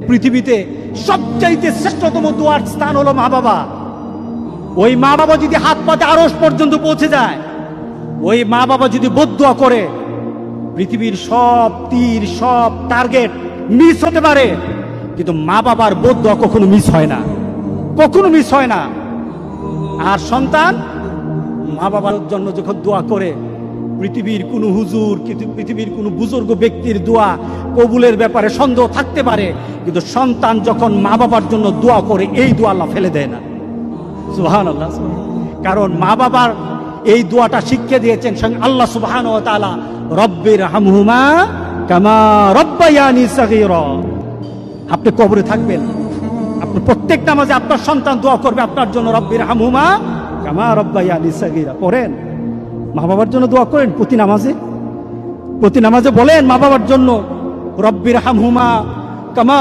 পৃথিবীতে সবচাইতে শ্রেষ্ঠতম দোয়ার স্থান হলো মা বাবা। ওই মা বাবা যদি হাত পাতে আরশ পর্যন্ত পৌঁছে যায়, ওই মা বাবা যদি বদদুয়া করে, পৃথিবীর সব তীর সব টার্গেট মিস হতে পারে, কিন্তু মা বাবার বদদুয়া কখনো মিস হয় না, কখনো মিস হয় না। আর সন্তান মা বাবার জন্য যখন দোয়া করে, পৃথিবীর কোনো হুজুর, পৃথিবীর কোনো বুজুর্গ ব্যক্তির দোয়া কবুলের ব্যাপারে সন্দেহ থাকতে পারে, কিন্তু সন্তান যখন মা বাবার জন্য দোয়া করে, এই দোয়া আল্লাহ ফেলে দেয় না। সুবহানাল্লাহ। কারণ মা বাবার এই দোয়াটা শিখিয়ে দিয়েছেন স্বয়ং আল্লাহ সুবহানাহু ওয়া তাআলা, রব্বির হামহুমা কামা রব্বায়ানি সগীরা। আপনি কবরে থাকবেন, আপনি প্রত্যেক নামাজে আপনার সন্তান দোয়া করবে আপনার জন্য, রব্বির হামহুমা কামা রব্বায়ানি সগীরা। পড়েন, মা বাবার জন্য দোয়া করেন প্রতি নামাজে বলেন মা বাবার জন্য, রব্বির হামহুমা কামা